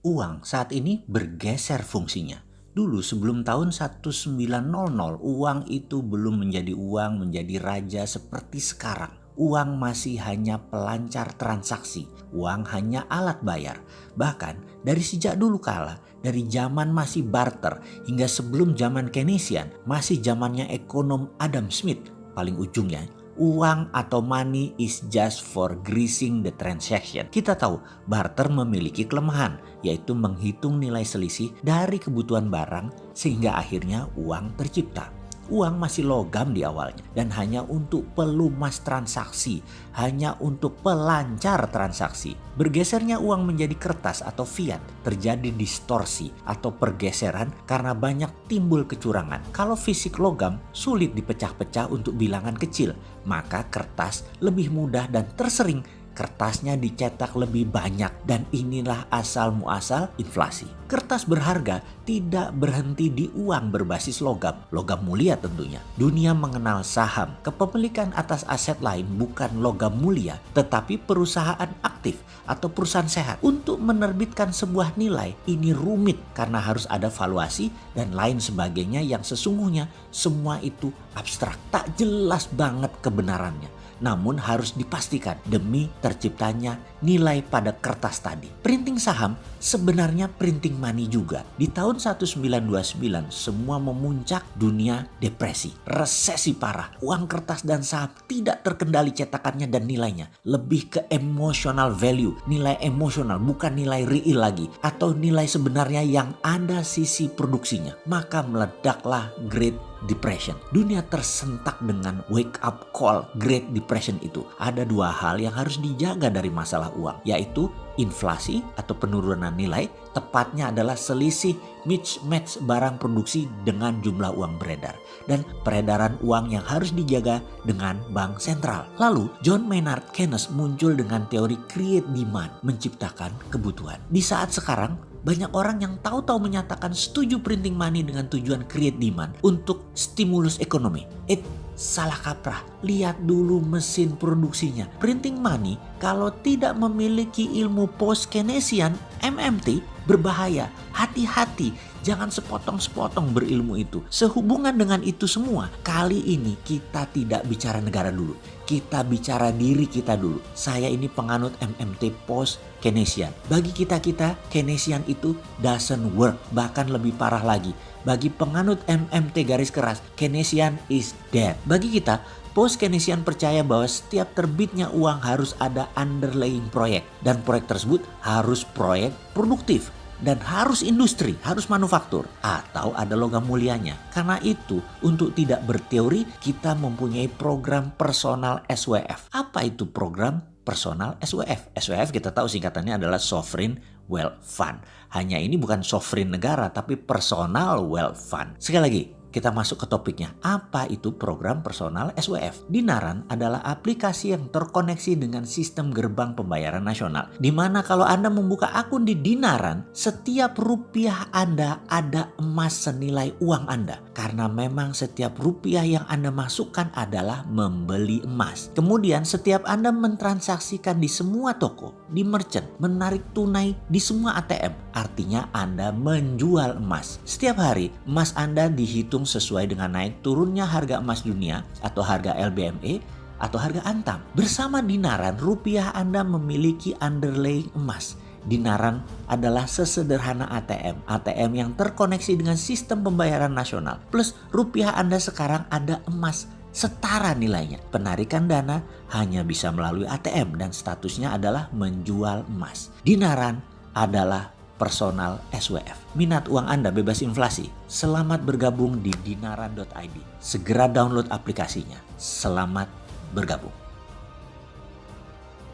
Uang saat ini bergeser fungsinya. Dulu sebelum tahun 1900, uang itu belum menjadi uang, menjadi raja seperti sekarang. Uang masih hanya pelancar transaksi, uang hanya alat bayar. Bahkan dari sejak dulu kala, dari zaman masih barter hingga sebelum zaman Keynesian, masih zamannya ekonom Adam Smith, paling ujungnya, uang atau money is just for greasing the transaction. Kita tahu barter memiliki kelemahan, yaitu menghitung nilai selisih dari kebutuhan barang sehingga akhirnya uang tercipta. Uang masih logam di awalnya dan hanya untuk pelumas transaksi, hanya untuk pelancar transaksi. Bergesernya uang menjadi kertas atau fiat terjadi distorsi atau pergeseran karena banyak timbul kecurangan. Kalau fisik logam sulit dipecah-pecah untuk bilangan kecil, maka kertas lebih mudah dan tersering kertasnya dicetak lebih banyak, dan inilah asal muasal inflasi. Kertas berharga tidak berhenti di uang berbasis logam mulia tentunya. Dunia mengenal saham, kepemilikan atas aset lain bukan logam mulia, tetapi perusahaan aktif atau perusahaan sehat. Untuk menerbitkan sebuah nilai ini rumit karena harus ada valuasi dan lain sebagainya yang sesungguhnya semua itu abstrak, tak jelas banget kebenarannya. Namun harus dipastikan demi terciptanya nilai pada kertas tadi. Printing saham sebenarnya printing money juga. Di tahun 1929 semua memuncak, dunia depresi, resesi parah. Uang kertas dan saham tidak terkendali cetakannya dan nilainya. Lebih ke emotional value, nilai emosional bukan nilai real lagi. Atau nilai sebenarnya yang ada sisi produksinya. Maka meledaklah Great Depression. Dunia tersentak dengan wake up call Great Depression itu. Ada dua hal yang harus dijaga dari masalah uang, yaitu inflasi atau penurunan nilai, tepatnya adalah selisih mismatch barang produksi dengan jumlah uang beredar, dan peredaran uang yang harus dijaga dengan bank sentral. Lalu John Maynard Keynes muncul dengan teori create demand, menciptakan kebutuhan. Di saat sekarang banyak orang yang tahu-tahu menyatakan setuju printing money dengan tujuan create demand untuk stimulus ekonomi. Salah kaprah. Lihat dulu mesin produksinya. Printing money kalau tidak memiliki ilmu post-Keynesian MMT berbahaya. Hati-hati, jangan sepotong-sepotong berilmu itu. Sehubungan dengan itu semua, kali ini kita tidak bicara negara dulu. Kita bicara diri kita dulu. Saya ini penganut MMT post-Keynesian. Bagi kita Keynesian itu doesn't work. Bahkan lebih parah lagi. Bagi penganut MMT garis keras, Keynesian is dead. Bagi kita, post-Keynesian percaya bahwa setiap terbitnya uang harus ada underlying proyek. Dan proyek tersebut harus proyek produktif. Dan harus industri, harus manufaktur, atau ada logam mulianya. Karena itu, untuk tidak berteori, kita mempunyai program personal SWF. Apa itu program personal SWF? SWF kita tahu singkatannya adalah Sovereign Wealth Fund. Hanya ini bukan sovereign negara, tapi personal wealth fund. Sekali lagi, kita masuk ke topiknya. Apa itu program personal SWF? Dinaran adalah aplikasi yang terkoneksi dengan sistem gerbang pembayaran nasional. Di mana kalau Anda membuka akun di Dinaran, setiap rupiah Anda ada emas senilai uang Anda. Karena memang setiap rupiah yang Anda masukkan adalah membeli emas. Kemudian setiap Anda mentransaksikan di semua toko, di merchant, menarik tunai di semua ATM. Artinya Anda menjual emas. Setiap hari emas Anda dihitung sesuai dengan naik turunnya harga emas dunia atau harga LBME atau harga Antam. Bersama Dinaran, rupiah Anda memiliki underlying emas. Dinaran adalah sesederhana ATM yang terkoneksi dengan sistem pembayaran nasional. Plus rupiah Anda sekarang ada emas setara nilainya. Penarikan dana hanya bisa melalui ATM dan statusnya adalah menjual emas. Dinaran adalah personal SWF. Minat uang Anda bebas inflasi? Selamat bergabung di dinaran.id. Segera download aplikasinya. Selamat bergabung.